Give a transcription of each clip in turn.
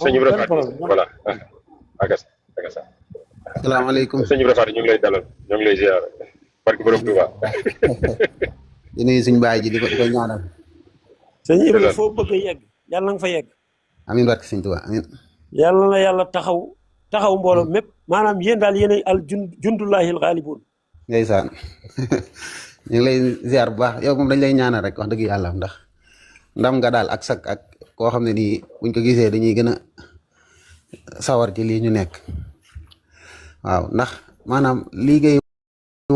sëñ amul Ibra benn Faty problème voilà agas agas salaamaaleykum. sëñ Ibra Faty ñu ngi lay dalal ñoo ngi lay ziar barki borom Touba di nuyu suñu baay ji di ko ñaanal. sëñ Ibra ndeysaan foo bëgg a yegg yàlla na nga fa yegg amiin barke sëñ Tuubaa amiin. yàlla na yàlla taxaw mbooloo mépp maanaam yéen daal yéenay al jundullahi al ghalibun ndeysaan ñu ngi lay ziar bu baax yow moom dañ lay ñaanal rek wax dëgg yàlla ndax ndam nga daal ak sak ak koo xam ne nii buñ ko gisee dañuy gën a sawar ci lii ñu nekk waaw ndax maanaam lii ngay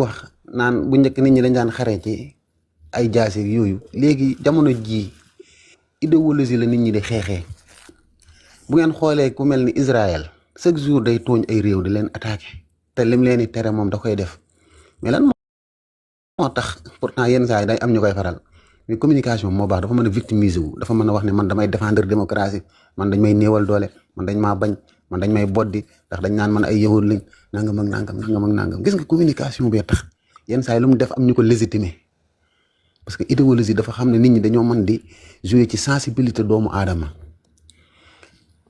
wax naan bu njëkk nit ñi dañ daan xare ci ay jaasi yooyu léegi jamono jii idéologie la nit ñi di xeexee bu ngeen xoolee ku mel ni Israël chaque jour day tooñ ay réew di leen attaqué te lim leen di tere moom da koy def mais lan moo tax pourtant yenn saa yi day am ñu koy faral mais communication moo baax dafa mën a victimiser wu dafa mën a wax ne man damay défendre démocratie man dañ may néewal doole man dañ maa bañ man dañ may boddi ndax dañ naan man ay yahud lañ nangam ak nangam gis nga communication bee tax yenn saa yi lu mu def am ñu ko légitimer parce que idéologie dafa xam ne nit ñi dañoo mën di jouer ci sensibilité doomu aadama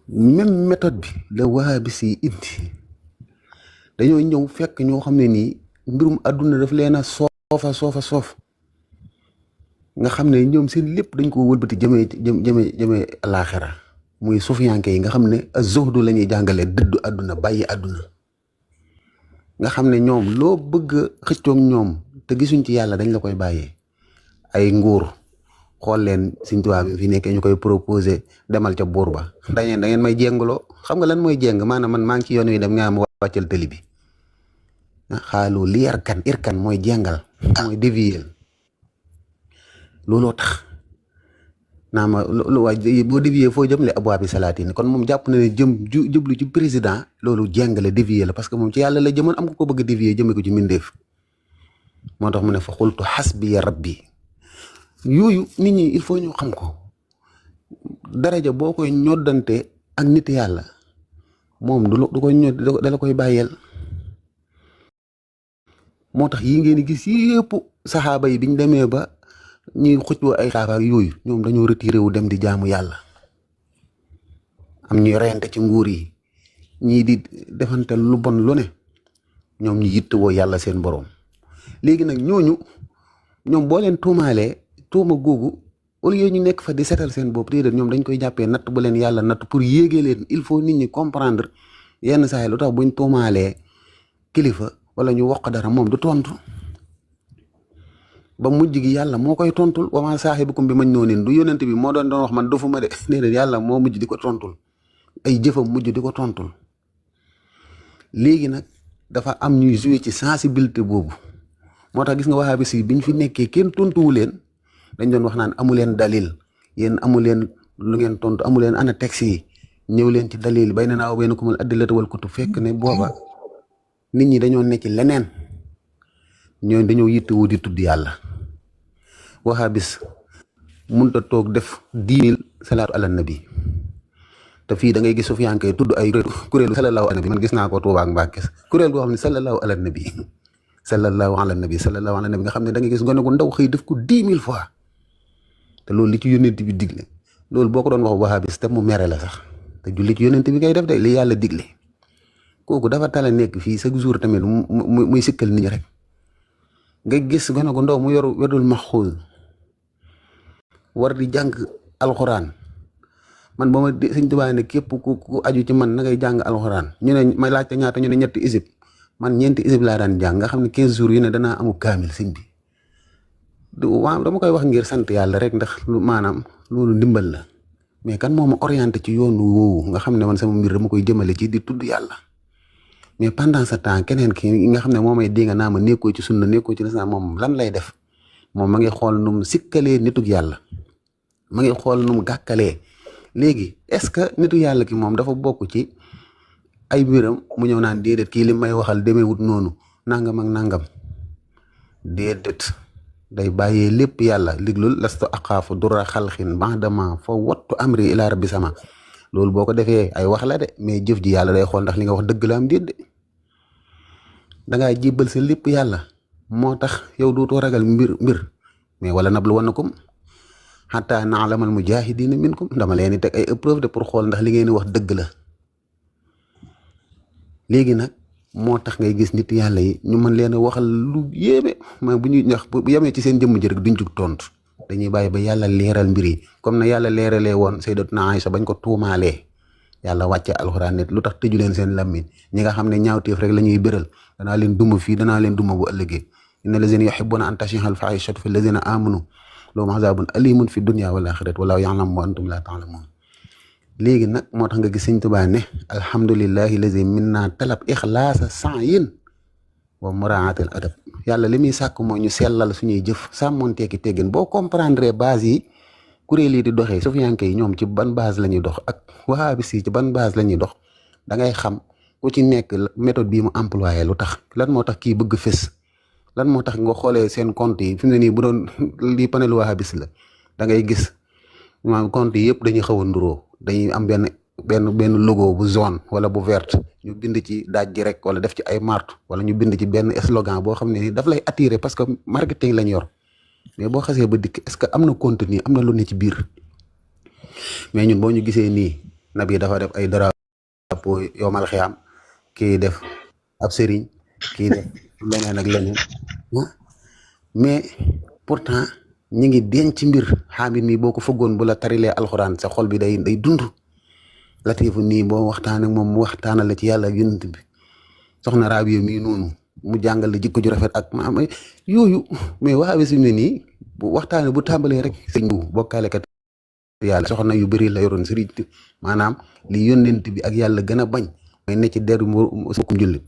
même méthode bi la wahabis yi indi dañoo ñëw fekk ñoo xam ne nii mbirum àdduna daf leen a soof nga xam ne ñoom seen lépp dañ ko wëlbati jëmee alaaxira muy sufiyanke yi nga xam ne zuhdu la ñuy jàngale dëddu àdduna bàyyi àdduna nga xam ne ñoom loo bëgg a xëccoog ñoom te gisuñ ci yàlla dañ la koy bàyyee ay nguur xool leen Sëñ Tuubaa bi fi nekkee ñu koy proposé demal ca buur ba da ngeen may jéngaloo xam nga lan mooy jéng maanaam man maa ngi ci yoon wi dem nga ma wàccal tëli bi xaalu li irkan mooy jéngal mooy dévier looloo tax naa ma lu waay boo dévier foo jëm le abwaa bi salaatin kon moom jàpp na ne jublu ci président loolu jéngale dévier la parce que moom ci yàlla la jëmoon am ko bëgg a dévier jëme ko ci mbindeef moo tax mu ne fa xultu xasbiya rabbi yooyu nit ñi il faut ñu xam ko daraja boo koy ñoddante ak nit yàlla moom du koy ñod dala koy bàyyeel moo tax yi ngeen gis yëpp saxaaba yi biñ demee ba ñuy xëccoo ay xaafaak yooyu ñoom dañoo retiré wu dem di jaamu yàlla am ñuy reyante ci nguur yi ñii di defante lu bon lu ne ñoom ñu yittewoo yàlla seen boroom léegi nag ñoom boo leen tuumaalee tuuma googu au lieu ñu nekk fa di setal seen bopp déedéet ñoom dañ koy jàppee natt bu leen yàlla natt pour yéegee leen il faut nit ñi comprendre yenn saa yi lu tax buñ tuumaalee kilifa wala ñu wax dara moom du tontu ba mujj gi yàlla moo koy tontul wa maa saahibukum bi majnuunin du yónent bi moo doon wax man dofuma de déedéet yàlla moo mujj di ko tontul ay jëfam mujj di ko tontul léegi nag dafa am ñuy jouer ci sensibilité boobu moo tax gis nga wahabis yi biñ fi nekkee kenn tontuwu leen dañ doon wax naan amu leen dalil yéen amu leen lu ngeen tontu amu leen ana texte yi ñëw leen ci dalil baynanaa wa baynakumul adillatu wal kutub fekk ne booba nit ñi dañoo nekk ci leneen ñooñu dañoo yittewoo di tudd yàlla wahabis mënut a toog def 10 000 salaatu ala nabi te fii da ngay gis Sufyaan kay tudd ay kuréelu sallallahu ala nabi man gis naa ko Tuubaa ak Mbàkke kuréel goo xam ne sallallahu ala nabi nga xam ne da ngay gis gone gu ndaw xëy def ko 10 000 fois te loolu li ci yónent bi digle loolu boo ko doon wax wahabis te mu mere la sax te julli ci yónent bi kay def de li yàlla digle kooku dafa tala nekk fii chaque jour tamit muy sikkal nit ñi rek nga gis gone gu ndaw mu yor wedul maxuus war di jàng alxuraan man ba ma Sëñ Tuubaa ne képp ku aju ci man na ngay jàng alxuraan ñu ne may laajte ñaata ñu ne ñetti isib man ñeenti isib laa daan jàng nga xam ne 15 jours yu ne danaa amu kaamil sëñ bi waaw dama koy wax ngir sant yàlla rek ndax maanaam loolu ndimbal la mais kan moo ma orienté ci yoonu woowu nga xam ne man sama mbir dama koy jëmale ci di tudd yàlla mais pendant ce temps keneen ki nga xam ne moo may dégg naa ma nekkoo ci sunna nekkoo ci lislaam moom lan lay def moom ma ngi xool nu mu sikkalee nitug yàlla ma ngi xool nu mu gàkkalee léegi est-ce que nitu yàlla ki moom dafa bokk ci ay mbiram mu ñëw naan déedéet kii li may waxal demeewut noonu nangam ak nangam déedéet day bàyyee lépp yàlla liglul lastu aqaafu dura xalxin bandama fa wattu amri ila rabbi sama loolu boo ko defee ay wax la de mais jëf ji yàlla day xool ndax li nga wax dëgg la am déet de dangaa jébbal sa lépp yàlla moo tax yow dootoo ragal mbir mais wala nablu wannakum hatta na'lamal mujahidina minkum dama leen di teg ay épreuve de pour xool ndax li ngeen di wax dëgg la. léegi nag moo tax ngay gis nit yàlla yi ñu mën leen a waxal lu yéeme mais bu ñuy wax bu yemee ci seen jëmm ji rek duñ jug tontu dañuy bàyyi ba yàlla leeral mbir yi comme na yàlla leeralee woon sayyidatuna Aïcha bañ ko tuumaalee yàlla wàcce alxuraan net lu tax tëju leen seen lammiñ ñi nga xam ne ñaawteef rek la ñuy bëral danaa leen duma fii danaa leen duma bu ëllëgee inna lazina yuhibbuna an tashiha al-fahishatu fi lazina amanu lahum azabun alimun fi dunya wal akhirati wallahu ya'lamu wa antum la ta'lamun. léegi nag moo tax nga gis Sëñ Tuubaa ne alhamdulillahi lazi minna talab ixlaasa sa'yin wa muraatil adab yàlla li muy sàkk mooy ñu sellal suñuy jëf sàmmonteeki teggin boo comprendre base yi kuréel yi di doxee sufiyanke yi ñoom ci ban base la ñuy dox ak wahabis yi ci ban base la ñuy dox da ngay xam ku ci nekk méthode bii mu employé lu tax lan moo tax kii bëgg fës lan moo tax nga xoolee seen compte yi fi mu ne nii bu doon lii panel wahabis la da ngay gis maanaam compte yi yëpp dañuy xaw a nduroo dañuy am benn logo bu jaune wala bu verte ñu bind ci daaj ji rek wala def ci ay marque wala ñu bind ci benn slogan boo xam ne ni daf lay attirer parce que marketing lañ yor mais boo xasee ba dikk est-ce que am na contenu am na lu ne ci biir mais ñun boo ñu gisee nii nabi dafa def ay drapeau yomal xiyaam kii def ab sëriñ kii def leneen ak leneen mais pourtant ñi ngi denc ci mbir xaamit mi boo ko fëggoon bu la tarilee alxuraan sa xol bi day dund latifu nii boo waxtaan ak moom mu waxtaanal la ci yàlla ak yonent bi soxna Rabiya mii noonu mu jàngal la jikko ju rafet ak maam yooyu mais waawe su ne nii bu waxtaane bu tàmbalee rek sëñ bu bokkaalekat yàlla soxna yu bëri la yoroon sëriñ maanaam li yonent bi ak yàlla gën a bañ mooy ne ci deru sukku njullit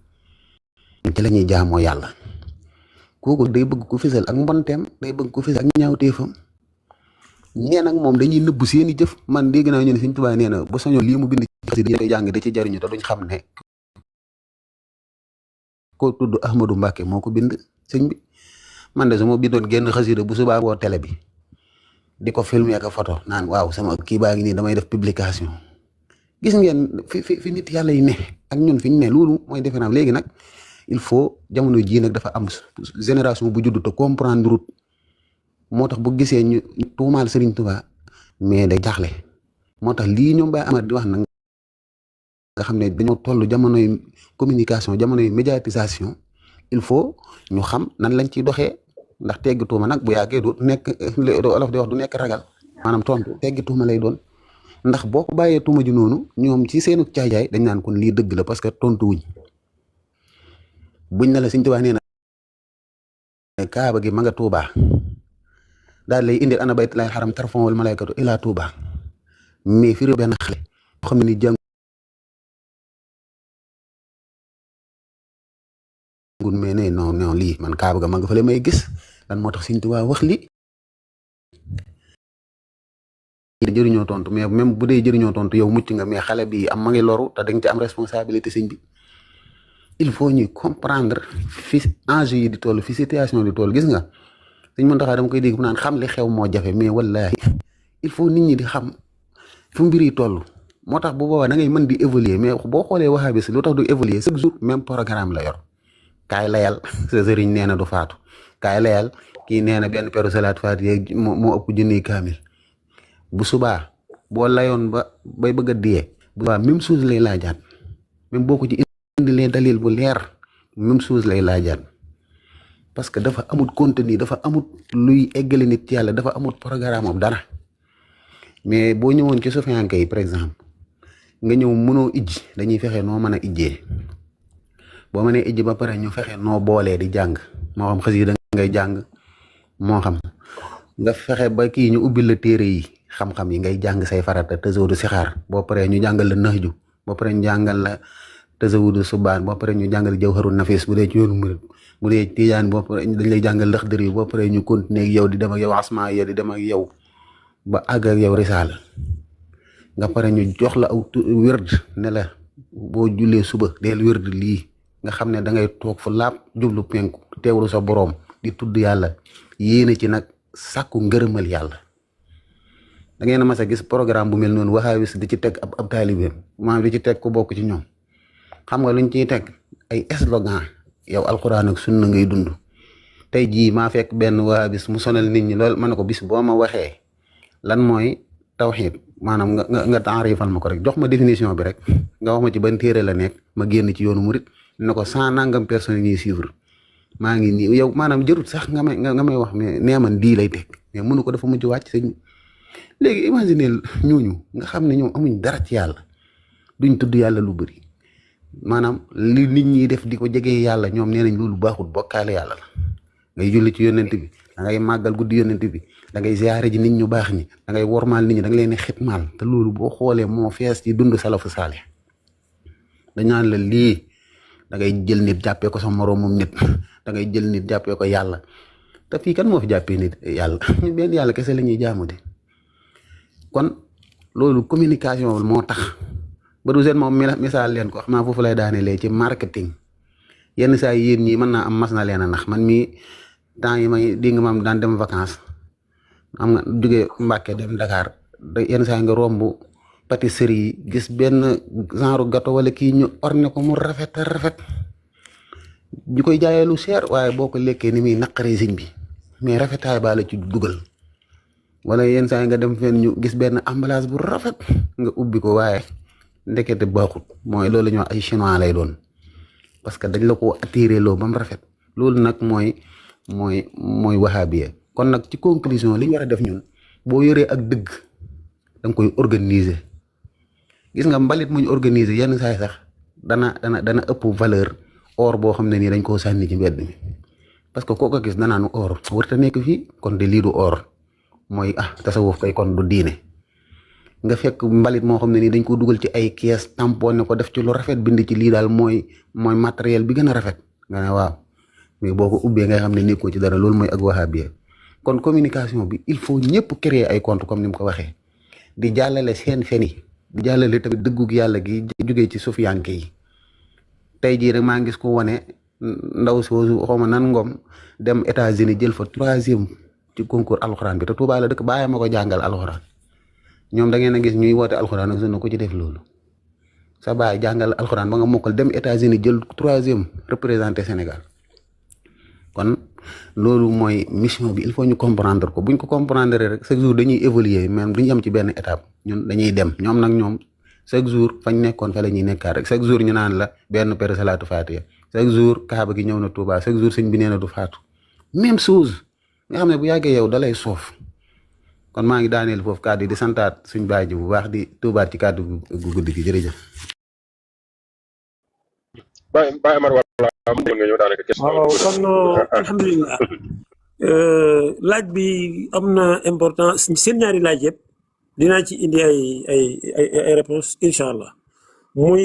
ci la ñuy jaamoo yàlla kooku day bëgg ko fisal ak mbonteem day bëgg ko fisal ak ñaawteefam ñee nag moom dañuy nëbbu seeni jëf man dégg naa ñu ne Sëñ Tuubaa nee na bu sañoon lii mu bind ci dañ koy jàng da ci jariñu te duñ xam ne ko tudd Ahmadou Mbacke moo ko bind sëñ bi man de su ma bindoon génn xasida bu subaa woo télé bi di ko filmer ak photo naan waaw sama kii baa ngi nii damay def publication gis ngeen fi nit yàlla yi ne ak ñun fi ñu ne loolu mooy différence léegi nag il faut jamono jii nag dafa am génération bu judd te comprendre route moo tax bu gisee ñu tuumaal Serigne Touba mais day jaaxle moo tax lii ñoom Baye Amar di wax nag nga xam ne dañoo toll jamonoy communication jamonoy médiatisation il faut ñu xam nan lañ ciy doxee ndax teggi tuuma nag bu yàggee du nekk olof di wax du nekk ragal maanaam tontu teggi tuuma lay doon ndax boo ko bàyyee tuuma ji noonu ñoom ci seenu caajaay dañ naan kon lii dëgg la parce que tontu wuñ buñ na la Sëñ Tuubaa nee na kaaba gi ma nga Tuubaa daal lay indil ana bayt lay xaram tarfon wal malaykatu ila Tuubaa mais fi benn xale boo xam ne ni jàngun mais ne non lii man kaaba ga ma nga fa le may gis lan moo tax Sëñ Tuubaa wax li jëriñoo tontu mais même bu dee jëriñoo tontu yow mucc nga mais xale bi am ma ngi loru te dañ ci am responsabilité sëñ bi il faut ñuy comprendre fi enjeu yi di toll fi situation di toll gis nga Sëñ Muntaxa dama koy dégg mu naan xam li xew moo jafe mais wallahi il faut nit ñi di xam fu mbir yi toll moo tax bu boobaa da ngay mën di évoluer mais boo xoolee wahabis lu tax du évoluer chaque jour même programme la yor kaay layal sa sëriñ nee na du faatu kaay layal kii nee na benn peru salaat faat yeeg moo ëpp junniy kaamil bu subaa boo layoon ba bay bëgg a diyee bu subaa même chose lay laajaat même boo ko ci indilee dalil bu leer même chose lay laajaat parce que dafa amut contenu dafa amut luy eggale nit ci yàlla dafa amut programme am dara mais boo ñëwoon ci sufiyanke yi par exemple nga ñëw mënoo ijji dañuy fexe noo mën a ijjee boo mënee ijji ba pare ñu fexe noo boolee di jàng moo xam xasida ngay jàng moo xam nga fexe ba kii ñu ubbil la téere yi xam-xam yi ngay jàng say farata tazawudu sixaar boo paree ñu jàngal la naxju boo paree ñu jàngal la tazawudu subaan boo paree ñu jàngal jawharu nafis bu dee ci yoonu murid bu dee tijaan boo paree dañ lay jàngal laxdari yi boo paree ñu continuer ak yow di dem ak yow asma ya di dem ak yow ba àgg ak yow risaala nga pare ñu jox la aw wérd ne la boo jullee suba deel wérd lii nga xam ne da ngay toog fu laab jublu penku teewlu sa boroom di tudd yàlla yéene ci nag sàkku ngërëmal yàlla da ngeen a mas a gis programme bu mel noonu waxaawis di ci teg ab taalibeem maanaam di ci teg ku bokk ci ñoom xam nga luñ ciy teg ay slogan yow alxuraan ak sunna ngay dund tey jii maa fekk benn waxaawis mu sonal nit ñi lool ma ne ko bis boo ma waxee lan mooy tawxiid maanaam nga taarifal ma ko rek jox ma définition bi rek nga wax ma ci ban téere la nekk ma génn ci yoonu murit ne ko 100 nangam personnes ñuy suivre maa ngi nii yow maanaam jërut sax nga may wax mais nee man dii lay teg mais mënu ko dafa mujj wàcc sëñ léegi imaginer ñooñu nga xam ne ñoom amuñ dara ci yàlla duñ tudd yàlla lu bëri maanaam li nit ñi def di ko jegee yàlla ñoom nee nañ loolu baaxul bokkaale yàlla la ngay julli ci yonent bi da ngay màggal guddi yonent bi da ngay ziyaare ji nit ñu baax ñi da ngay wormaal nit ñi da nga leen xitmaal te loolu boo xoolee moo fees ci dund salafu saale dañ naan la lii da ngay jël nit jàppee ko sa moroomum nit da ngay jël nit jàppee ko yàlla te fii kan moo fi jàppee nit yàlla ñu benn yàlla kese la ñuy jaamu de kon loolu communication moo tax ba du seen moom misaal leen ko xam naa foofu lay daanelee ci marketing yenn saa yi yéen ñii mën naa am mas na leen a nax man mii temps yi may di nga maam daan dem vacances am nga jógee Mbàkke dem Dakar yenn saa yi nga romb pâtisserie yi gis benn genre gâteau wala kii ñu orné ko mu rafet a rafet ñu koy jaayee lu cher waaye boo ko lekkee ni muy naqaree siñ bi mais rafetaay baa la ci dugal wala yenn saa yi nga dem fenn ñu gis benn emballage bu rafet nga ubbi ko waaye ndekete baaxut mooy loolu ñu wax ay chinois lay doon parce que dañ la ko attiré loo ba mu rafet loolu nag mooy wahabiya kon nag ci conclusion li ñu war a def ñun boo yoree ak dëgg da nga koy organiser gis nga mbalit muñ organiser yenn saay sax dana ëpp valeur or boo xam ne nii dañ koo sànni ci mbedd mi parce que koo ko gis danaa nu or warta nekk fii kon de lii du or mooy tasawuf kay kon du diine nga fekk mbalit moo xam ne nii dañ ko dugal ci ay kees tamponné ko def ci lu rafet bind ci lii daal mooy matériel bi gën a rafet nga ne waaw mais boo ko ubbee ngay xam ne nekkoo ci dara loolu mooy ak wahabiya kon communication bi il faut ñëpp créer ay compte comme ni mu ko waxee di jàllale seen feni di jàllale tamit dëggug yàlla gi jógee ci sufiyanke yi tey jii rek maa ngi gis ko wane ndaw soosu xawma nan ngom dem États-Unis jël fa 3e ci concours alxuraan bi te Tuubaa la dëkk bàyyi ma ko jàngal alxuraan ñoom da ngeen a gis ñuy woote alxuraan ak sunna ko ci def loolu sa baay jàngal alxuraan ba nga mokkal dem États-Unis jël 3e représenté Sénégal kon loolu mooy mission bi il faut ñu comprendre ko buñ ko comprendre rek chaque jour dañuy évoluer même duñu am ci benn étape ñun dañuy dem ñoom chaque jour fañ nekkoon fa la ñuy nekkaat rek chaque jour ñu naan la benn per salaatu faatiha chaque jour kaaba gi ñëw na Touba chaque jour sëñ bi nee na du faatu même chose nga xam ne bu yàggee yow dalay soof kon maa ngi daaneel foofu kàddu di santaat suñ baay ji bu baax di tuubaat ci kàddu gu guddi gi jërëjëf. Baye Amar wala mën nga ñëw daanaka question. waaw kon alhamdulilah laaj bi am na importance seen ñaari laaj yëpp dinaa ci indi ay réponse incha allah muy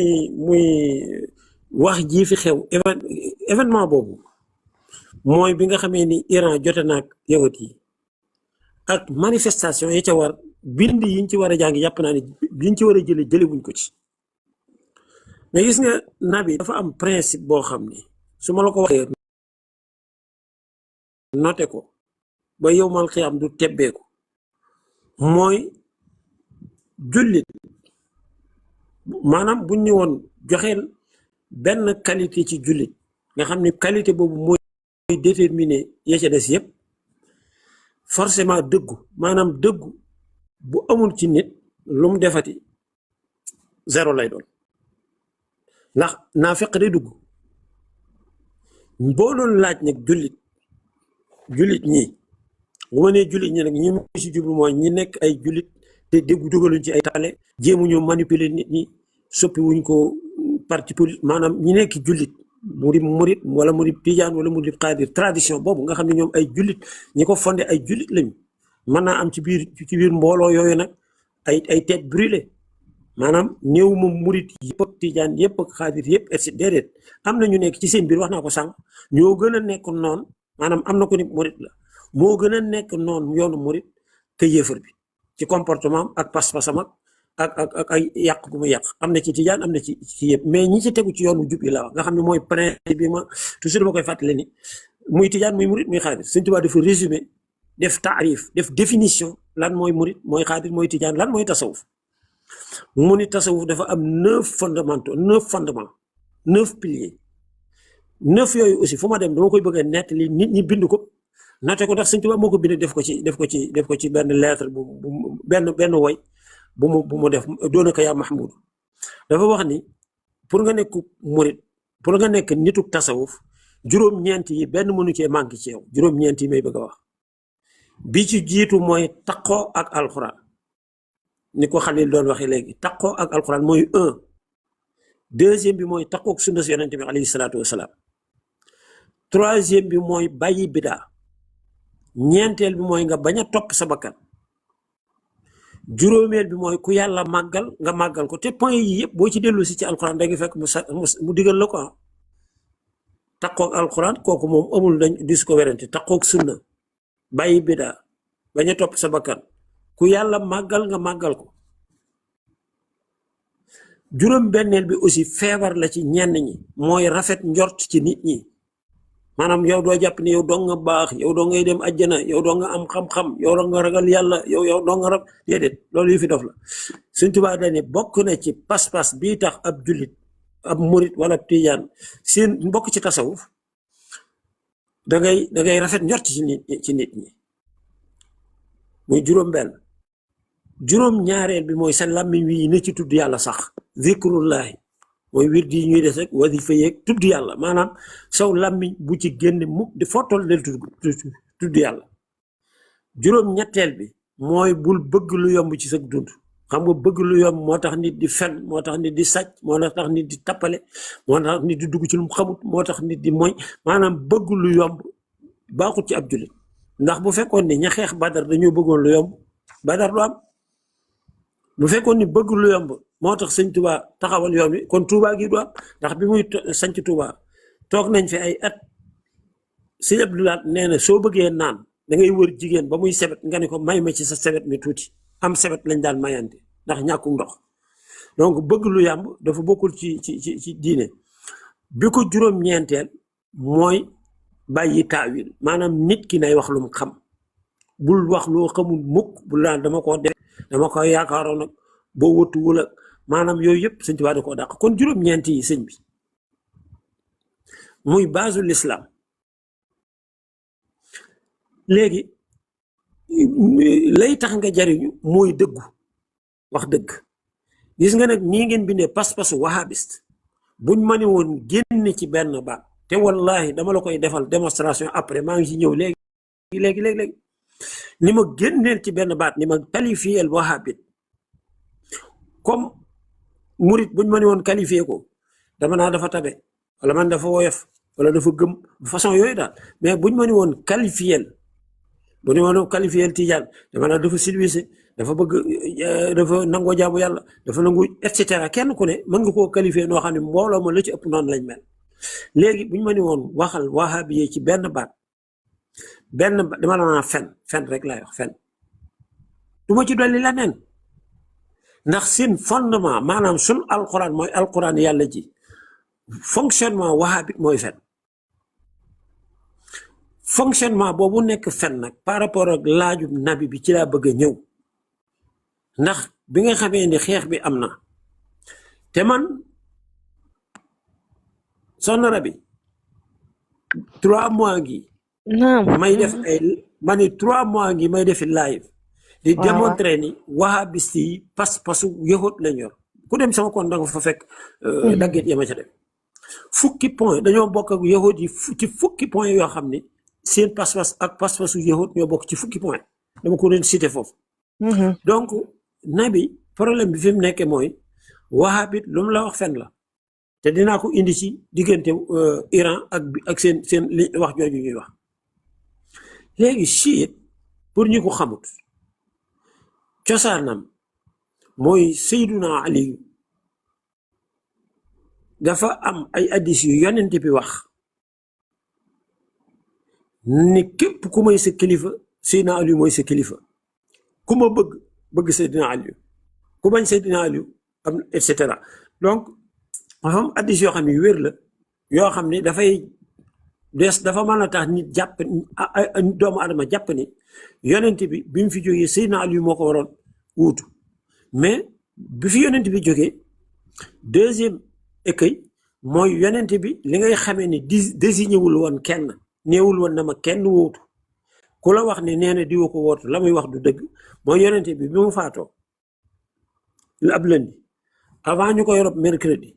wax ji fi xew événement boobu mooy bi nga xamee ni Iran jote naag yawut yi ak manifestation yi ca war bind yiñ ci war a jàng yàpp naa ne biñ ci war a jële wuñ ko ci mais gis nga nabi dafa am principe boo xam ni su ma la ko waxee noté ko ba yowmal xiyaam du tebbeeku mooy jullit maanaam buñ ni woon joxeel benn qualité ci jullit nga xam ni qualité boobu mooy déterminer ya ca des yëpp forcément dëggu maanaam dëggu bu amul ci nit lu mu defati 0 lay doon ndax naafeq day dugg boo doon laaj nag jullit ñi bu ma nee jullit ñi nag ñi mu si jublu mooy ñi nekk ay jullit te déggu dugaluñ ci ay tale jéemuñu manipuler nit ñi soppi wuñ ko parti politique maanaam ñi nekk jullit murit wala murit tijaan wala murit xaadir tradition boobu nga xam ne ñoom ay jullit ñi ko fondé ay jullit lañu mën naa am ci biir mbooloo yooyu nag ay tête brûlée maanaam néew moom murit yëpp ak tijaan yëpp ak xaadir yëpp et cetera déedéet am na ñu nekk ci seen biir wax naa ko sànq ñoo gën a nekk noonu maanaam am na ko ni murit la moo gën a nekk noonu yoonu murit te yéefar bi ci comportement ak pas-pasam ak ay yàq gu mu yàq am na ci tijaan am na ci yëpp mais ñi ci tegu ci yoonu jub yi la wax nga xam ne mooy principe bi ma toujours dama koy fàttali ni muy tijaan muy murit muy xaadir Sëñ Tuubaa dafa résumé def taarif def définition lan mooy murit mooy xaadir mooy tijaan lan mooy tasawuf mu ni tasawuf dafa am 9 fondamentaux 9 piliers 9 yooyu aussi fu ma dem dama koy bëgg a nettali nit ñi bind ko noté ko ndax Sëñ Tuubaa moo ko bind def ko ci benn lettre benn woy bu mu def doona ko yaa Mahmoud dafa wax ni pour nga nekk murit pour nga nekk nitu tasawuf juróom-ñeent yi benn mënu cee manqué ci yow juróom-ñeent yi may bëgg a wax bi ci jiitu mooy taqoo ak alxuraan ni ko Xalil doon waxee léegi taqoo ak alxuraan mooy deuxième bi mooy taqoo ak sunna si yonente bi alayhi salaatu wasalaam troisième bi mooy bàyyi bidaa ñeenteel bi mooy nga bañ a topp sa bakkan juróomeel bi mooy ku yàlla màggal nga màggal ko te point yi yëpp boo ci dellu si ci alxuraan da nga fekk mu digal la ko taqoo ak alxuraan kooku moom amul dañ dis ko werante taqoo ak sunna bàyyi bidaa bañ a topp sa bakkan ku yàlla màggal nga màggal ko juróom benneel bi aussi feebar la ci ñenn ñi mooy rafet njort ci nit ñi maanaam yow doo jàpp ni yow doo nga baax yow doo ngay dem àjjana yow doo nga am xam-xam yow doo nga ragal yàlla yow doo nga rab déedéet loolu yu fi dof la Sëñ Tuubaa dane bokk na ci pas-pas bii tax ab jullit ab murit wala ab tijaan seen mbokk ci tasawuf da ngay rafet njort ci nit ñi muy juróom benn juróom ñaareel bi mooy sa làmmiñ wi ne ci tudd yàlla sax zikrullahi mooy wird yi ñuy des rek wasifa yeeg tudd yàlla maanaam saw làmmiñ bu ci génn mukk di fottol del tudd yàlla juróom ñetteel bi mooy bul bëgg lu yomb ci sa dund xam nga bëgg lu yomb moo tax nit di fen moo tax nit di sàcc moo tax nit di tappale moo tax nit di dugg ci lu mu xamut moo tax nit di moy maanaam bëgg lu yomb baaxut ci ab jullit ndax bu fekkoon ni ña xeex Badar dañoo bëggoon lu yomb Badar du am bu fekkoon ni bëgg lu yomb moo tax Sëñ Tuubaa taxawal yoon wi kon Tuubaa gi du am ndax bi muy sanc Tuubaa toog nañ fi ay at Sëñ Abdu Lahat nee na soo bëggee naan da ngay wër jigéen ba muy sebet nga ne ko may ma ci sa sebet mi tuuti am sebet lañ daan mayante ndax ñàkkum ndox donc bëgg lu yàmb dafa bokkul ci diine bi ko juróom-ñeenteel mooy bàyyi taawil maanaam nit ki nay wax lu mu xam bul wax loo xamul mukk bul naan dama ko def dama ko yaakaaroon nag boo wëttu wala maanaam yooyu yëpp Sëñ Tuubaa da koo dàq kon juróom-ñeent yi sëñ bi muy baasu l'islam léegi lay tax nga jariñu mooy dëggu wax dëgg gis nga nag nii ngeen bindee pas-pasu wahabiste buñ ma ne woon génn ci benn baat te wallahi dama la koy defal démonstration après maa ngi ci ñëw léegi ni ma génneel ci benn baat ni ma qualifié wahabite comme murit buñ ma ne woon qualifié ko dama naa dafa tabe wala man dafa woyof wala dafa gëm façon yooyu daal mais buñ ma ne woon qualifié bu ñu mënoon qualifié tijaan dama naa dafa silvisé dafa bëgg dafa nangoo jaamu yàlla dafa nangu et cetera kenn ku ne mën nga koo qualifié noo xam ne mbooloo ma la ci ëpp noonu lañ mel léegi bu ñu ma ne woon waxal wahabi ci benn baat dama naa fen rek laay wax fen du ma ci dolli leneen ndax seen fondement maanaam sun alquran mooy alquran yàlla ji fonctionnement wahabit mooy fen fonctionnement boobu nekk fen nag par rapport ak laaju nabi bi ci laa bëgg a ñëw ndax bi nga xamee ni xeex bi am na te man Soxna Rabi 3 mois gi may def ay ma ni 3 mois gi may defi live di démontrer ni wahabiste yi pas-pasu yahut lañ yor ku dem sama kon da nga fa fekk dagget yama ca dem fukki point dañoo bokk ak yahut yi ci fukki point yoo xam ni seen pas-pas ak pas-pasu yahut ñoo bokk ci fukki point dama ko leen cité foofu donc nabi problème bi fi mu nekkee mooy wahabit lu mu la wax fen la te dinaa ko indi ci diggante Iran ak seen li wax jooju ñuy wax léegi chiite pour ñu ko xamut cosaanam mooy Seyduna Ali dafa am ay addis yu yonent bi wax ni képp ku may sa kilifa Seydina Ali mooy sa kilifa ku ma bëgg Seydina Ali ku bañ Seydina Ali am et cetera donc dafa am addis yoo xam ne wér la yoo xam ne dafa mën a tax nit jàpp doomu adama jàpp ni yonent bi mu fi jógee Seydina Ali moo ko waroon wuutu mais bi fi yonent bi jógee deuxième écueil mooy yonent bi li ngay xamee ni désigné wul woon kenn néewul woon na ma kenn wuutu ku la wax ne nee na diwa ko wootu la muy wax du dëgg mooy yonente bi mu faatoo ab lundi avant ñu koy rob mercredi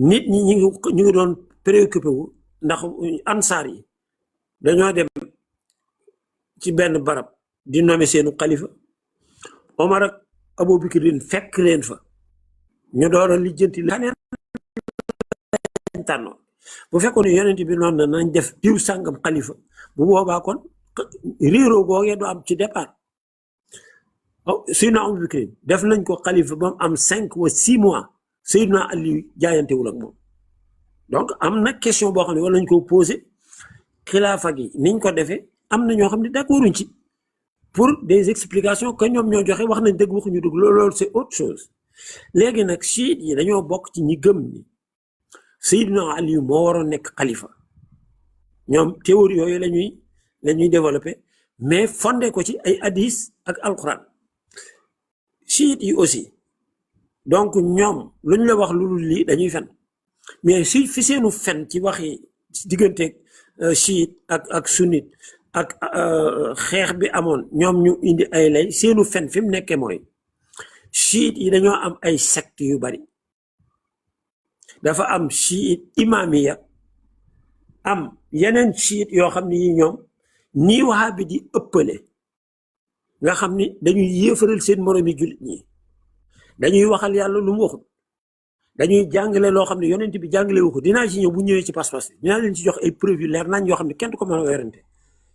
nit ñi ñu ngi doon préoccupé wu ndax ansaar yi dañoo dem ci benn barab di nommé seenu xalifa Omar ak Abubakrin fekk leen fa ñu door a lijjanti la neen tànnoon bu fekkoon ne yonent bi noonu na nañ def diw sàngam xalifa bu boobaa kon réeroo googee du am ci départ Seydina Abubakrin def nañ ko xalifa ba mu am 5 ou 6 mois Seydina Ali jaayantewul ak moom donc am na question boo xam ne war nañ ko posé xilaafa gi niñ ko defee am na ñoo xam ne d'accorduñ ci pour des explications que ñoom ñoo joxe wax nañ dëgg waxuñu dëgg loolu c'est autre chose léegi nag chiite yi dañoo bokk ci ñi gëm ni Seydina Ali moo waroon nekk xalifa ñoom théorie yooyu la ñuy développé mais fondé ko ci ay hadis ak alquran chiite yi aussi donc ñoom luñ la wax lu lii dañuy fen mais si fi seenu fen ci waxi diggante chiite ak sunnite ak xeex bi amoon ñoom ñu indi ay lay seenu fen fi mu nekkee mooy chiite yi dañoo am ay secte yu bari dafa am chiite imamiya am yeneen chiite yoo xam ne yi ñoom nii wahabi di ëppale nga xam ni dañuy yéefaral seen moromi jullit ñi dañuy waxal yàlla lu mu waxut dañuy jàngale loo xam ne yonent bi jàngale wu ko dinaa ci ñëw bu ñëwee ci pas-pas bi dinaa leen ci jox ay preuve yu leer nañ yoo xam ne kenn du ko mën a werante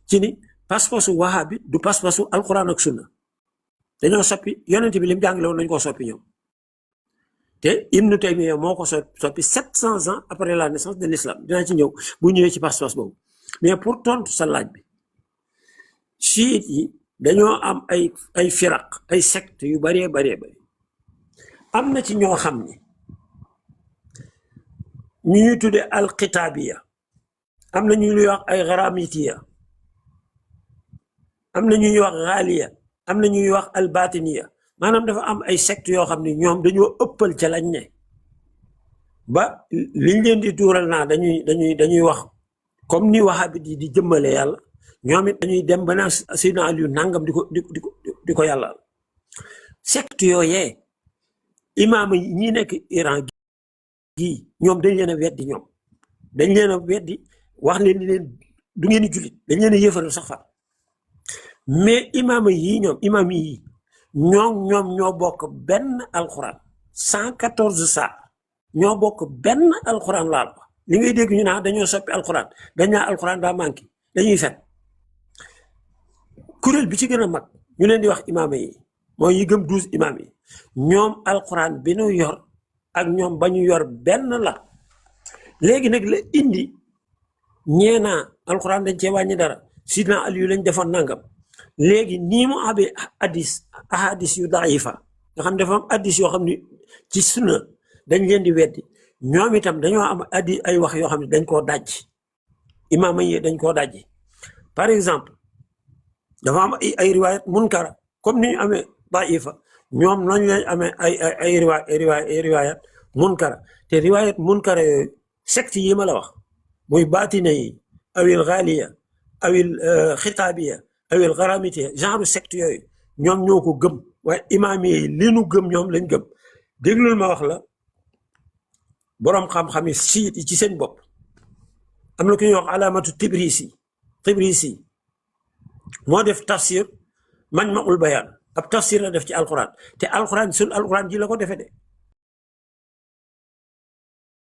ci ni pas-pasu wahabi du pas-pasu alquran ak sunna dañoo soppi yonent bi lim jàngale woon nañ koo soppi ñoom te Ibnu Taymiya moo ko soppi 700 ans après la naissance de l'islam dinaa ci ñëw bu ñëwee ci pas-pas boobu mais pour tontu sa laaj bi chiite yi dañoo am ay firaq ay secte yu bëree bari am na ci ñoo xam ne ñu ñuy tuddee alxitaabiya am na ñuy wax ay gharamitiya am na ñuy wax xaaliya am na ñuy wax albatiniya maanaam dafa am ay secte yoo xam ne ñoom dañoo ëppal ca lañ ne ba liñ leen di tuural naa dañuy wax comme ni wahabi di jëmmale yàlla ñoom it dañuy dem ba naa Seydina Aliou nangam di ko yàlla secte yooyee imaam yi ñi nekk Iran gii ñoom dañ leen a weddi ñoom dañ leen a weddi wax leen ni leen du ngeen di jullit dañ leen a yëfaral sax fa mais imaam yi ñoom ñoo bokk benn alxuraan 114 saar ñoo bokk benn alxuraan laal ko li ngay dégg ñu naan dañoo soppi alxuraan dañ naa alxuraan daa manqué dañuy fen kuréel bi ci gën a mag ñu leen di wax imaam yi mooy yi gëm 12 imaam yi ñoom alxuraan bi ñu yor ak ñoom ba ñu yor benn la léegi nag la indi ñeenaa alxuraan dañ cee wàññi dara Sidna Aliyu lañ defoon nangam léegi nii mu amee ahadis yu daifa nga xam dafa am hadis yoo xam ne ci sunna dañ leen di weddi ñoom itam dañoo am ay wax yoo xam ne dañ koo dajji imaam yi dañ koo dajji par exemple dafa am ay riwaayat munkara comme ni ñu amee daifa ñoom lañ lañ amee ay riwaayat munkara te riwaayat munkara yooyu secte yi ma la wax muy baatina yi awil xaaliya awil xitaabiya awil xaramitiya genre secte yooyu ñoom ñoo ko gëm waaye imaam yi li nu gëm ñoom lañ gëm déglul ma wax la boroom xam-xam yi siit yi ci seen bopp am na ku ñuy wax alaamatu Tibrisi moo def tafsir Majmaul Bayaan ab tafsir la def ci alquran te alquran sun alquran ji la ko defee de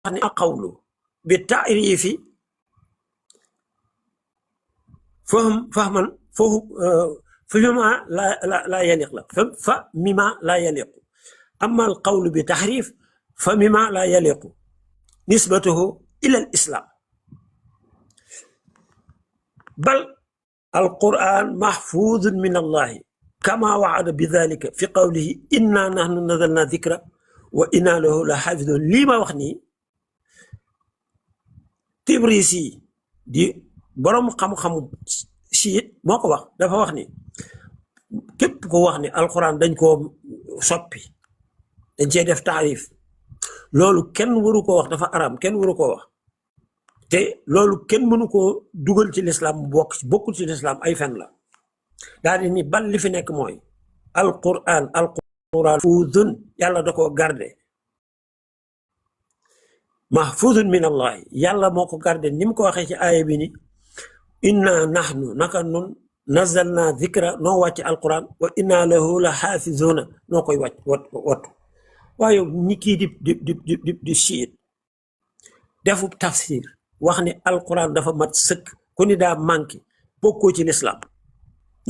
wax ne qawlu bi ta'rifi fahman فمما لا يليق له فمما لا يليق أما القول بتحريف فمما لا يليق نسبته إلى الإسلام بل القرآن محفوظ من الله كما وعد بذلك في قوله إنا نحن نزلنا ذكرا وإنا له لحافظون لما وخني Tibrisi di borom xam-xamu siit moo ko wax dafa wax ni képp ko wax ni alxuraan dañ koo soppi dañ cee def taarif loolu kenn waru ko wax dafa araam kenn waru koo wax te loolu kenn mënu koo dugal ci lislaam bokkul ci lislaam ay fen la daal di ni bal li fi nekk mooy alquran mahfuzun yàlla da koo garde mahfuzun min allah yàlla moo ko garde ni mu ko waxee ci aaya bi ni inna nahnu naka nun nazalna dhikra noo wàcc alquran wa inna lahu la xaafizuna noo koy wattu waaye ñi kii di siit defu tafsir wax ni alquran dafa mat sëkk ku ni daa manqué bokkoo ci lislaam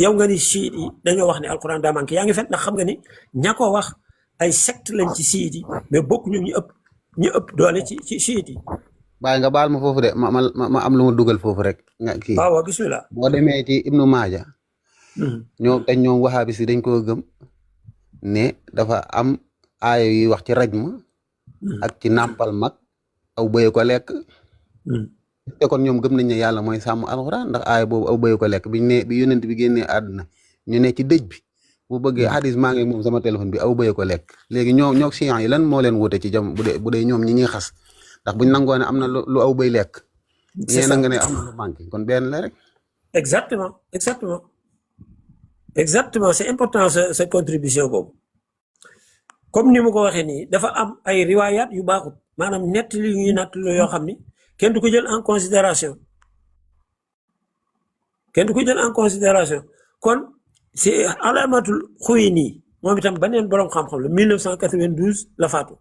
yow nga ni siit yi dañoo wax ni alquran daa manqué yaa ngi fet ndax xam nga ni ña ko wax ay secte lañ ci siit yi mais bokk ñu ëpp doole ci siit yi. bàyyi nga baal ma foofu de ma am lu ma dugal foofu rek nga kii waaw bismillah boo demee ci ibnu maaja ñoom wahabi si dañ koo gëm ne dafa am aaya yi wax ci rajm ak ci nàmpal mag aw bëye ko lekk te kon ñoom gëm nañ ne yàlla mooy sàmm alxuraan ndax aaya boobu aw bëye ko lekk bi yonent bi génnee àdduna ñu ne ci dëj bi bu bëggee hadis maa ngi moom sama téléphone bi aw bëye ko lekk léegi ñoo siyan yi lan moo leen wute ci jam bu dee ñoom ñi ñuy xas ndax buñ nangoo ne am na lu aw bëy lekk ñee na nga ne am na lu manqué kon benn la rek exactement c'est important sa contribution boobu comme ni mu ko waxee nii dafa am ay riwaayaat yu baaxut maanaam nettali yu ñuy nettali yoo xam ni kenn du ko jël en considération kon c'est alamatul xuy nii moom itam beneen boroom xam-xam la 1992 la faatu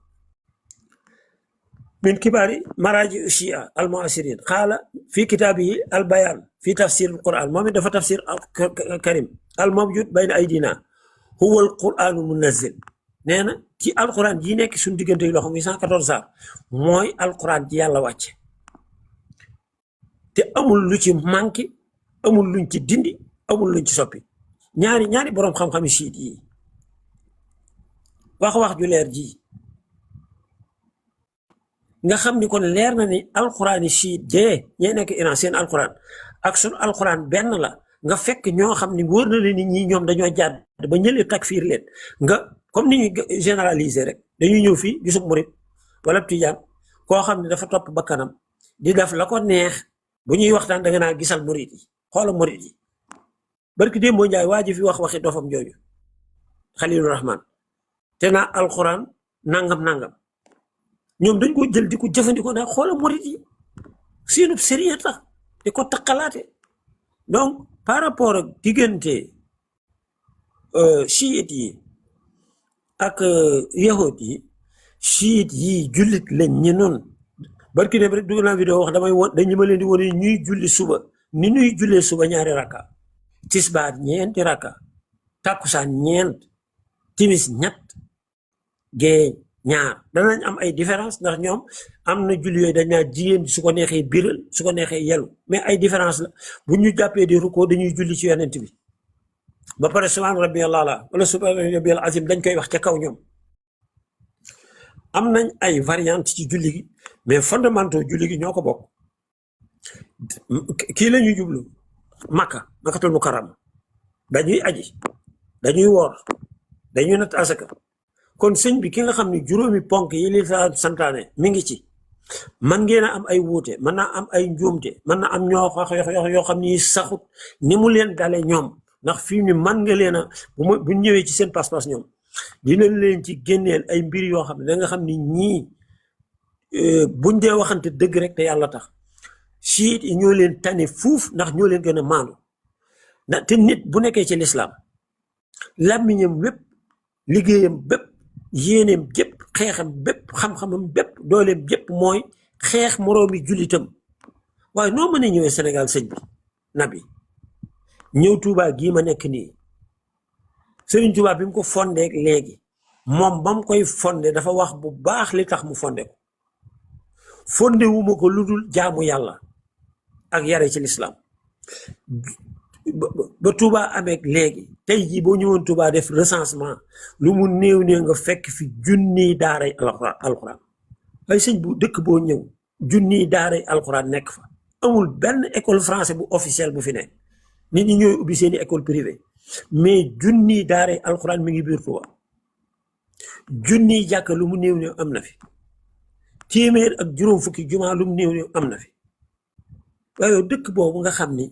min kibaari maraaji shia al muasirin xaala fi kitaabihi al bayaan fi tafsir al quran moom it dafa tafsir karim al mawjud bayna aydina huwa al quranul munazzil nee na ci alquran ji nekk suñu diggante yi loo xam 114 saar mooy alquran ci yàlla wàcce te amul lu ci manqué amul luñ ci dindi amul luñ ci soppi ñaari boroom xam-xami siit yi wax ju leer ji nga xam ni kon leer na ni alquran yi siit dee ñee nekk Iran seen alquran ak suñu alquran benn la nga fekk ñoo xam ni wóor na leen ni ñii ñoom dañoo jàdd ba ñële takfiir leen nga comme ni ñuy généraliser rek dañuy ñëw fii gisub murit wala tijaan koo xam ne dafa topp bakkanam di def la ko neex bu ñuy waxtaan da nga naa gisal murit yi xoola murit yi barki démboo njaay waa ji fi waxi dofam jooju Xalilu Rahman te naa alquran nangam ñoom dañ ko jël di ko jëfandikoo nag xoola murit yi seenub sérieux tax di ko takkalaate donc par rapport ak diggante chiite yi ak yahud yi chiite yi jullit lañ ñi noonu barki dem rek dugg naa vidéo wax dañu ma leen di wane ñuy julli suba ni ñuy jullee suba ñaari rakka tisbaar ñeenti rakka takkusaan ñeent timis ñett gee ñaar danañ am ay différence ndax ñoom am na julli yooyu dañ naa jigéen su ko neexee biral su ko neexee yelu mais ay différence la bu ñu jàppee di rukkoo dañuy julli ci yonent bi ba pare subhaan rabbiyal aala wala subhaan rabbiyal azim dañ koy wax ca kaw ñoom am nañ ay variante ci julli gi mais fondamentaux julli gi ñoo ko bokk kii la ñuy jublu makkatul mukarrama dañuy aji dañuy woor dañuy natt asaka kon sëñ bi ki nga xam ne juróomi ponk yi li sa santaane mi ngi ci man ngeen a am ay wuute mën naa am ay njuumte mën na am ñoo yoo xam ni saxut ni mu leen dale ñoom ndax fii ni man nga leen a bu ñëwee ci seen pas-pas ñoom dinañ leen ci génneel ay mbir yoo xam ne da nga xam ni ñii buñ dee waxante dëgg rek te yàlla tax siit yi ñoo leen tane fuuf ndax ñoo leen gën a maandu ndax te nit bu nekkee ci lislaam làmmiñam wépp liggéeyam bépp yéeneem jépp xeexam bépp xam-xamam bépp dooleem jépp mooy xeex moroomi jullitam waaye noo mën a ñëwee Sénégal sëñ bi nabi ñëw Touba gii ma nekk nii Sëriñ Touba bi mu ko fondé léegi moom ba mu koy fondé dafa wax bu baax li tax mu fondé ko fondé wu ma ko lu dul jaamu yàlla ak yare ci lislaam ba Touba amee léegi tey jii boo ñëwoon Touba def recensement lu mu néew nga fekk fi junniy daaray alxuraan ay sëñ bu dëkk boo ñëw junniy daaray alxuraan nekk fa amul benn école français bu officiel bu fi nekk nit ñi ñooy ubbi seeni école privée mais junniy daaray alxuraan mi ngi biir Touba junniy jàkka lu mu néew am na fi téeméer ak juróom fukki jumaa lu mu néew am na fi waaye dëkk boobu nga xam ni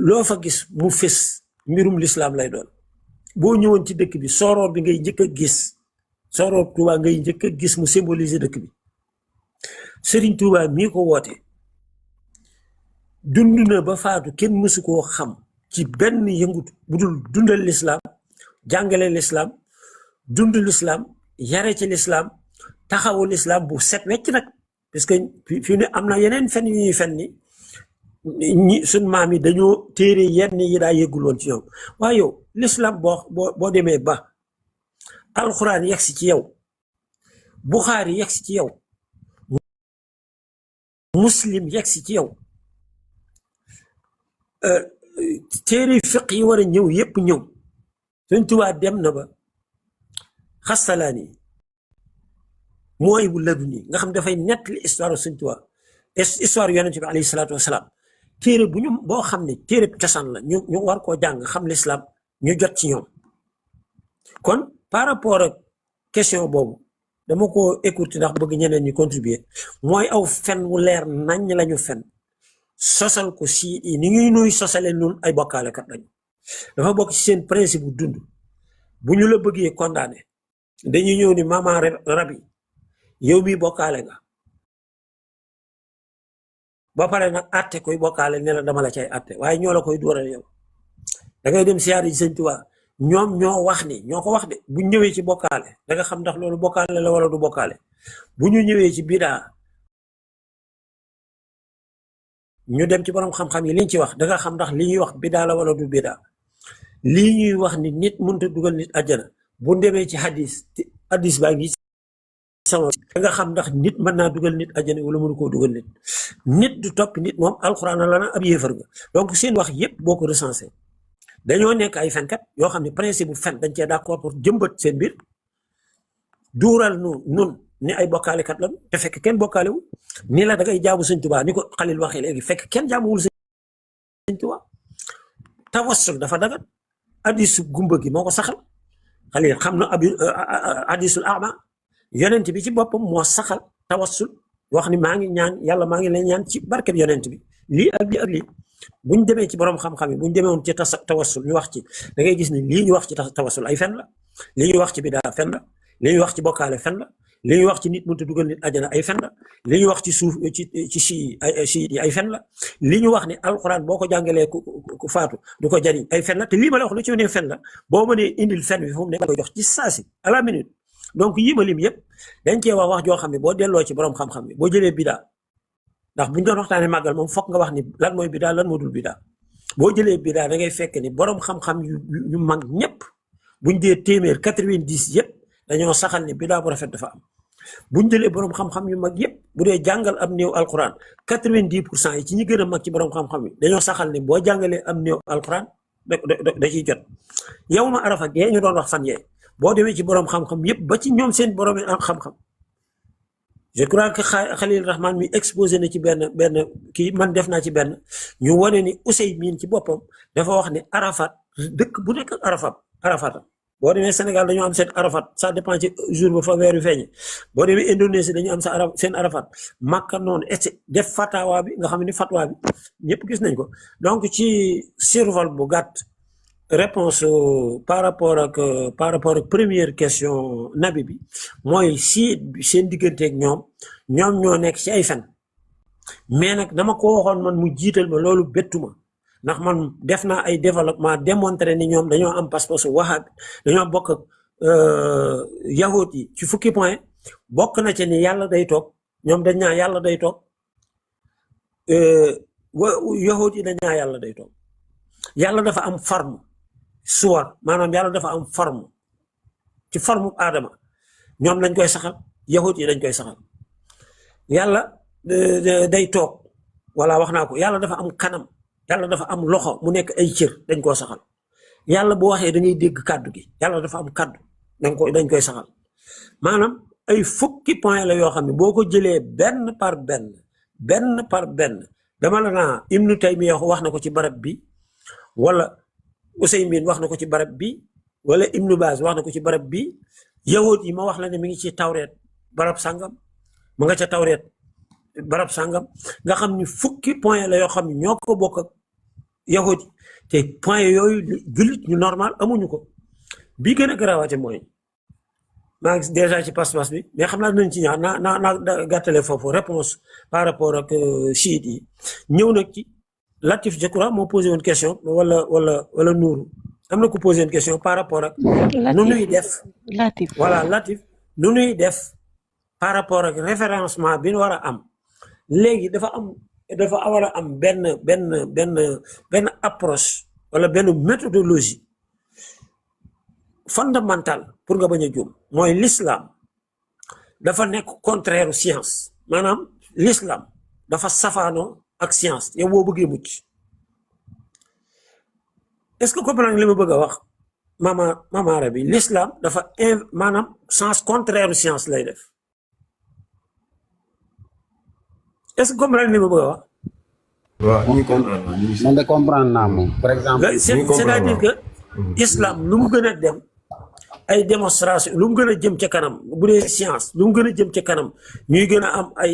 loo fa gis mu fés mbirum lislaam lay doon boo ñëwoon ci dëkk bi sooroor bi ngay njëkk a gis sooroor Touba ngay njëkk a gis mu symboliser dëkk bi Serigne Touba mii ko woote dund na ba faatu kenn mësu koo xam ci benn yëngut bu dul dundal lislaam jàngale lislaam dund lislaam yare ci lislaam taxawu lislaam bu set wecc nag parce que fi ne am na yeneen fen yu ñuy fen ni ñi suñ maam yi dañoo téere yenn yi daa yëggul woon ci ñoom waaye yow lislaam boo demee ba alxuraan yegsi ci yow buxaari yegsi ci yow muslim yegsi ci yow téere fiq yi war a ñëw yépp ñëw Sëñ Tuubaa dem na ba Xastalaani mooy bu laduni nga xam dafay nettali histoire Sëñ Tuubaa histoire yonent bi alayhi salaatu wasalaam téere bu ñu boo xam ne téere cosaan la ñu war koo jàng xam lislaam ñu jot ci ñoom kon par rapport ak question boobu dama ko écouter ndax bëgg ñeneen ñu contribuer mooy aw fen wu leer nañ lañu fen sosal ko si ni ñuy nuy sosale nun ay bokkaalekat lañu dafa bokk ci seen principe bu dund bu ñu la bëggee condamné dañuy ñëw ni maman rabi yow mi bokkaale nga ba pare nag atte koy bokkaale ne la dama la cay atte waaye ñoo la koy dóoral yow da ngay dem siyaare ji Sëñ Tuubaa ñoom ñoo wax ni ñoo ko wax de bu ñëwee ci bokkaale da nga xam ndax loolu bokkaale la wala du bokkaale bu ñu ñëwee ci bidaa ñu dem ci borom xam-xam yi liñ ci wax da nga xam ndax li ñuy wax bidaa la wala du bidaa lii ñuy wax ni nit mënut a dugal nit àjjana bu demee ci hadis baa ngi sama da nga xam ndax nit mën naa dugal nit àjjana wala mënu koo dugal nit du topp nit moom alxuraan la na ab yéefar nga donc seen wax yépp boo ko recensé dañoo nekk ay fenkat yoo xam ne principe bu fen dañ cee d'accord pour jëmbat seen biir duural nun ni ay bokkaalekat la te fekk kenn bokkaalewu ni la da ngay jaamu Sëñ Tuubaa ni ko Xalil waxee léegi fekk kenn jaamuwul Sëñ Tuubaa tawassul dafa dagat hadisu gumba gi moo ko saxal Xalil xam na hadisul ama yonent bi ci boppam moo saxal tawassul wax ni maa ngi ñaan yàlla maa ngi lay ñaan ci barkeb yonent bi lii ak lii ak lii buñ demee ci borom xam-xam yi buñ demee woon ci tawassul ñu wax ci da ngay gis ni lii ñu wax ci tawassul ay fen la lii ñu wax ci bidaa fen la lii ñu wax ci bokkaale fen la li ñu wax ci nit mënut a dugal nit àjjana ay fen la li ñu wax ci suuf ci si ay fen la li ñu wax ni alxuraan boo ko jàngalee ku faatu du ko jariñ ay fen la te lii ma la wax lu ci ne fen la boo mënee indil fen bi fu mu ne koy jox ci saasi à la minute donc yii ma lim yëpp dañ cee wax joo xam ne boo delloo ci borom xam-xam bi boo jëlee bidaa ndax buñ doon waxtaanee màggal moom foog nga wax ni lan mooy bidaa lan moo dul bidaa boo jëlee bidaa da ngay fekk ni borom xam-xam yu mag ñëpp buñ dee téeméer 90 yëpp dañoo saxal ni bidaa bu rafet dafa am. buñ jëlee borom xam-xam yu mag yëpp bu dee jàngal am néew alquran 90% yi ci ñi gën a mag ci borom xam-xam yi dañoo saxal ni boo jàngalee am néew alquran da ciy jot yow ma arafa gee ñu doon wax fan yee boo demee ci borom xam-xam yëpp ba ci ñoom seen borom xam-xam je crois que Khalil Rahman mi exposé na ci benn kii man def naa ci benn ñu wane ni Ouseymin ci boppam dafa wax ni Arafat dëkk bu nekk Arafat boo demee Sénégal dañoo am seen Arafat ça dépend ci jour ba fa weeru feeñe boo demee Indonésie dañu am seen Arafat Makka noonu et def fatawa bi nga xam ni fatwa bi ñëpp gis nañ ko donc ci survol bu gàtt réponse par rapport ak première question nabi bi mooy si seen digganteeg ñoom ñoo nekk ci ay fen mais nag dama ko waxoon man mu jiital ma loolu bettuma ndax man def naa ay développement démontré ni ñoom dañoo am pas-pasu wahhabi dañoo bokk ak yahut yi ci fukki point bokk na ci ni yàlla day toog ñoom dañ naa yàlla day toog yahut yi dañ naa yàlla day toog yàlla dafa am forme suwar maanaam yàlla dafa am forme ci forme aadama ñoom dañ koy saxal yahut yi dañ koy saxal yàlla day toog wala wax naa ko yàlla dafa am kanam yàlla dafa am loxo mu nekk ay cër dañ koo saxal yàlla bu waxee da ngay dégg kàddu gi yàlla dafa am kàddu dañ koy saxal maanaam ay fukki point la yoo xam ne boo ko jëlee benn par benn dama la naa Ibnu Taymiya wax na ko ci barab bi wala Useymin wax na ko ci barab bi wala Ibnu Baaz wax na ko ci barab bi yahud yi ma wax la ne mi ngi ci tawreet barab sàngam mu nga ca tawreet barab sàngam nga xam ni fukki point la yoo xam ne ñoo ko bokk ak yahudi te point yooyu jullit ñu normal amuñu ko bi gën a garawaate mooy maa ngi déjà ci pas-pas bi mais xam naa dinañ ci ñaar naa gàttale foofu réponse par rapport ak chiite yi ñëw nag ci Latif je crois moo posé une question wala Nourou am na ku posé une question par rapport ak nu nuy def Latif nu nuy def par rapport ak référencement bi ñu war a am léegi dafa war a am benn approche wala benn méthodologie fondamentale pour nga bañ a juum mooy l'islam dafa nekk contraire science maanaam l'islam dafa safaanoo ak science yow boo bëggee mucc est-ce que comprendre li ma bëgg a wax mama Arabi l'islam dafa maanaam sens contraire science lay def est-ce que comprendre li ma bëgg a wax. waaw ñu comprendre man de comprendre naa moom par exemple. c'est-à-dire que islam lu mu gën a dem ay démonstration lu mu gën a jëm ca kanam bu dee science lu mu gën a jëm ca kanam ñuy gën a am ay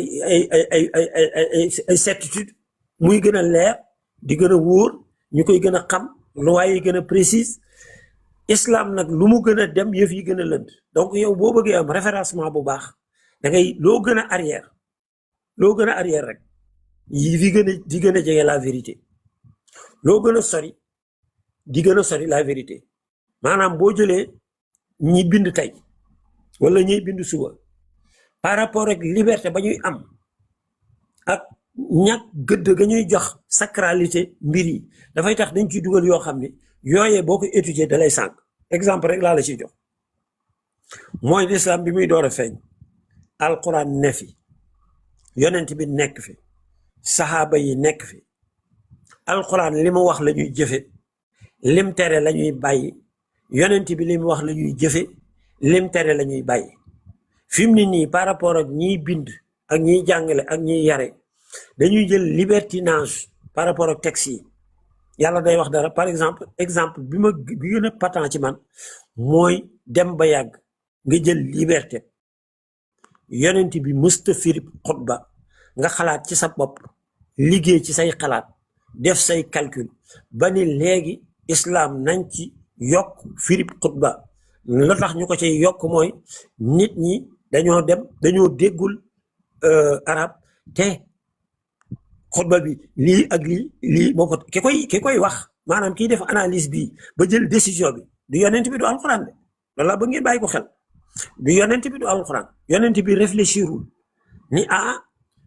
certitude muy gën a leer di gën a wóor ñu koy gën a xam loi yi gën a précise islam nag lu mu gën a dem yëf yi gën a lënd donc yow boo bëggee am référencement bu baax da ngay loo gën a arrière rek yi di gën a jege la vérité loo gën a sori di gën a sori la vérité maanaam boo jëlee ñi bind tey wala ñuy bind suba par rapport ak liberté ba ñuy am ak ñàkk gëdd ga ñuy jox sacralité mbir yi dafay tax dañ ciy dugal yoo xam ne yooyee boo ko étudier da lay sànq exemple rek laa la ciy jox mooy l'islam bi muy door a feeñ alquran ne fi yonent bi nekk fi saxaaba yi nekk fi alquran li mu wax la ñuy jëfe lim tere la ñuy bàyyi yonent bi li mu wax la ñuy jëfe lim tere la ñuy bàyyi fi mu ne nii par rapport ak ñiy bind ak ñiy jàngale ak ñiy yare dañuy jël libertinage par rapport ak texte yi yàlla day wax dara par exemple bi gën a patent ci man mooy dem ba yàgg nga jël liberté yonent bi mësta firib xutba nga xalaat ci sa bopp liggéey ci say xalaat def say calcul ba ni léegi islam nañ ci yokk firib xutba la tax ñu ko ci yokk mooy nit ñi dañoo déggul arab te xutba bi lii ak lii moo ko ki koy wax maanaam kiy def analyse bi ba jël décision bi du yonent bi du alxuraan de loolu la ba ngeen bàyyi ko xel du yonent bi du alxuraan yonent bi réfléchirul ni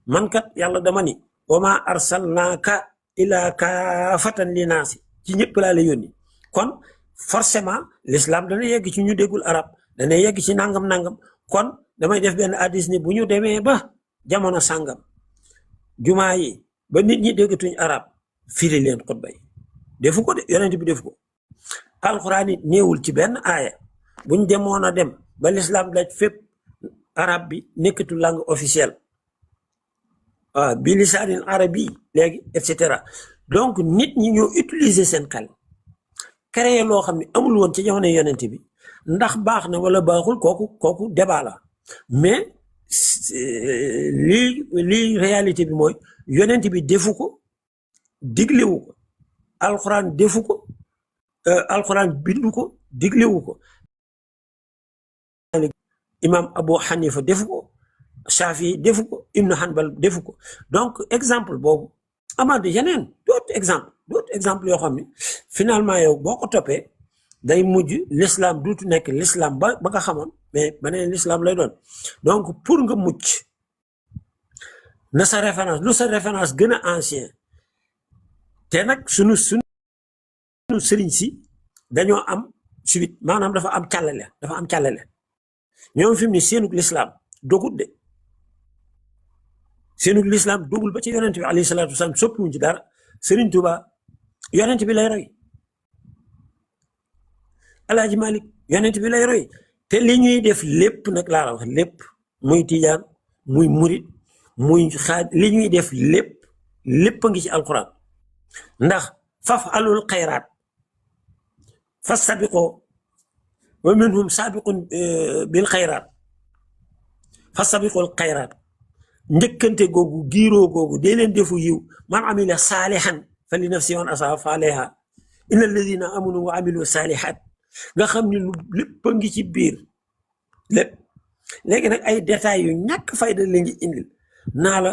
man kat yàlla dama ni wa ma arsalnaaka ila kaafatan li naasi ci ñëpp laa la yónni kon forcément l'islam dana yegg ci ñu déggul arab dana yegg ci nangam kon damay def benn addis ni bu ñu demee ba jamono sàngam jumaa yi ba nit ñi déggatuñ arab firi leen xutba yi defu ko de yonent bi defu ko alxuraan it néewul ci benn aaya buñ demoon a dem ba l'islam daj fépp arab bi nekkatul langue officielle bi lisaanin arabi léegi et cetera donc nit ñi ñoo utiliser seen xel créer loo xam ne amul woon ci jamono yonent bi ndax baax na wala baaxul kooku débat la mais lii réalité bi mooy yonent bi defu ko diglewu ko alxuraan defu ko alxuraan bindu ko diglewu ko imam Abu Hanifa defu ko Shafi defu ko Ibnu Hanbal defu ko donc exemple boobu amaat yeneen d'autres exemples yoo xam ne finalement yow boo ko toppee day mujj l'islam duutu nekk l'islam ba nga xamoon mais beneen l'islam lay doon donc pour nga mucc na sa référence lu sa référence gën a ancien te nag sunu sëriñ si dañoo am suite maanaam dafa am càllale ñoom fi mu ne seenug l'islam dogut de seenug l'islam dogul ba ci yonent bi alayhi salaatu wasalaam soppiwuñ ci dara Sëriñ Tuuba yonent bi lay roy Alaaji Malik yonent bi lay roy te li ñuy def lépp nag laa la wax lépp muy tijaan muy murit muy xaaj li ñuy def lépp a ngi ci alquran ndax faf alul xayraat fa sabiqoo wa minhum sabiqun bil xayraat fa sabiqul xayraat njëkkante googu giiroo googu dee leen defu yiw man amila saalihan fa li nafsi man asaa fa alayha inna alladina amanu wa amilu saalihat nga xam ni lu lépp a ngi ci biir lépp léegi nag ay détails yu ñàkk fayda la ngi indil naa la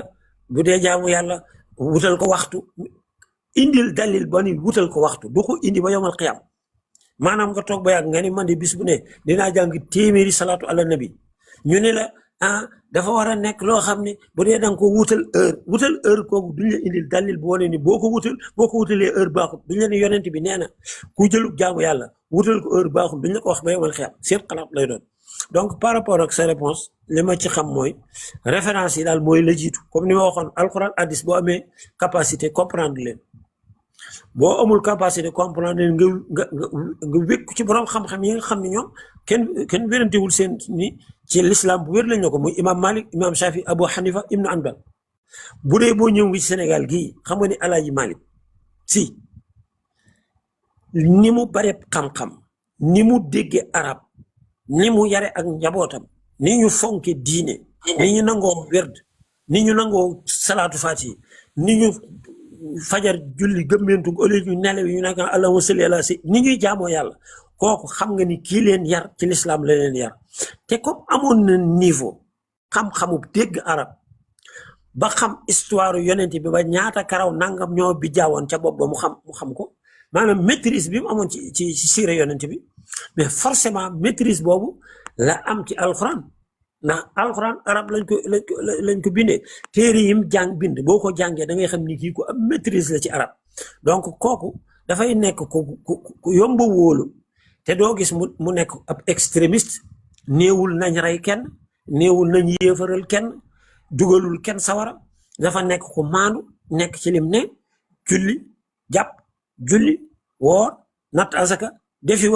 bu dee jaamu yàlla wutal ko waxtu indil dalil ba ni wutal ko waxtu du ko indi ba yomal xiyam maanaam nga toog ba yàgg nga ni man de bis bu ne dinaa jàng téeméeri salaatu ala nabi ñu ne la dafa war a nekk loo xam ne bu dee danga ko wutal heure kooku duñ la indil dalil bu wane ni boo ko wutalee heure baaxul duñ la ne yonent bi nee na ku jëlub jaamu yàlla wutal ko heure baaxul duñ la ko wax ba yomal xiyam seen xalaat lay doon. donc par rapport ak sa réponse li ma ci xam mooy référence yi daal mooy la jiitu comme ni ma waxoon alxuraan hadis boo amee capacité comprendre leen boo amul capacité comprendre leen nga wékku ci borom xam-xam yi nga xam ne ñoom kenn wérantewul seen ni ci l'islam bu wér lañ la ko muy imam Malik imam Shafi Abu Hanifa Ibnu Anbal bu dee boo ñëw ngi ci Sénégal gii xam nga ni Alaaji Malik si ni mu bare xam-xam ni mu dégge arab ni mu yare ak njabootam ni ñu fonke diine ni ñu nangoo werd ni ñu nangoo salaatu faati ni ñu fajar julli gëmmentu au lieu ñu nelew ñu nekk allahumma salli ala si ni ñuy jaamoo yàlla kooku xam nga ni kii leen yar ci lislaam la leen yar te comme amoon na niveau xam-xamu dégg arab ba xam histoire yonent bi ba ñaata karaw nangam ñoo bi jaawoon ca bopp ba mu xam ko maanaam maîtrise bi mu amoon ci siira yonent bi mais forcément maîtrise boobu la am ci alxuraan ndax alxuraan arab lañ ko bindee téere yim jàng bind boo ko jàngee da ngay xam ni kii ko am maîtrise la ci arab donc kooku dafay nekk ku yomba wóolu te doo gis mu nekk ab extrémiste néewul nañ rey kenn néewul nañ yéefaral kenn dugalul kenn sawara dafa nekk ku maandu nekk ci lim ne jàpp julli woor natt asaka defi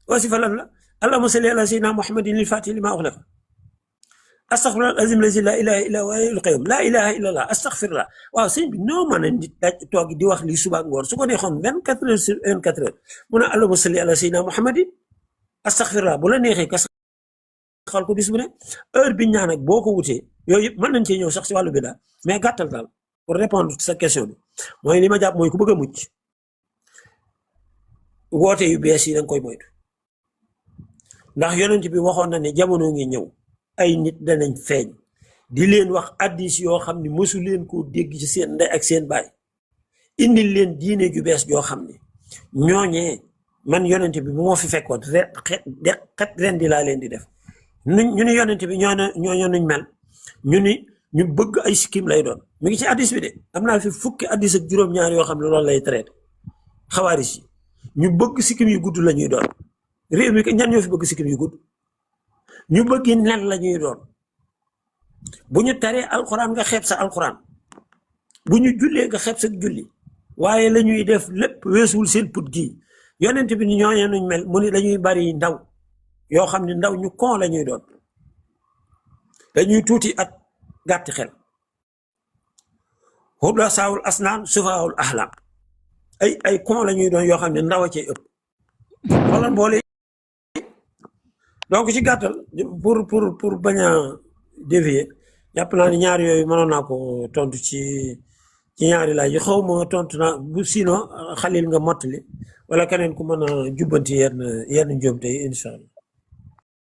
wasifa lan la allahumma salli ala sayyidina muhammadin lil fatih lima ughliqa astaghfirullah al-azim lazi la ilaha illa huwa al-hayyul qayyum la ilaha illa allah astaghfirullah waaw sëñ bi noo mën a nit toog di wax lii suba ngoor su ko neexoon 24 heures sur 24 heures mu ne allahumma salli ala sayyidina muhammadin astaghfirullah bu la neexee ka saxal ko bis bu ne heure bi ñaan ak boo ko wutee yooyu yëpp mën nañ cee ñëw sax si wàllu bi daal mais gàttal daal pour répondre sa question bi mooy li ma jàpp mooy ku bëgg a mucc woote yu bees yi danga koy moytu ndax yonent bi waxoon na ne jamono ngi ñëw ay nit danañ feeñ di leen wax addis yoo xam ne mësu leen koo dégg ci seen ndey ak seen baay indil leen diine ju bees joo xam ne ñooñee man yonent bi bu moo fi fekkoon xet ren di laa leen di def ñu ni yonent bi ñoo nuñ mel ñu bëgg ay sikkim lay doon mi ngi ci addis bi de am naa fi fukki addis ak juróom-ñaar yoo xam ne loolu lay traité xawaaris yi ñu bëgg sikkim yu gudd la ñuy doon réew mi ñan ñoo fi bëgg sikkim yu gudd ñu bëgg nen la ñuy doon bu ñu taree alxuraan nga xeeb sa alxuraan bu ñu jullee nga xeeb sa julli waaye la ñuy def lépp weesuwul seen put gii yonent bi ni ñooñee nuñ mel mu ni dañuy bari ndaw yoo xam ne ndaw ñu kon la ñuy doon dañuy tuuti at gàtti xel xubla saawul asnaan sufaawul ahlam ay kon la ñuy doon yoo xam ne ndaw a cay ëpp xoolal boole donc ci gàttal pour bañ a dévier jàpp naa ni ñaar yooyu mënoon naa ko tontu ci ñaari laaj yi xaw ma tontu naa bu sinon xalil nga mottali wala keneen ku mën a jubbanti yenn njuumte yi incha allah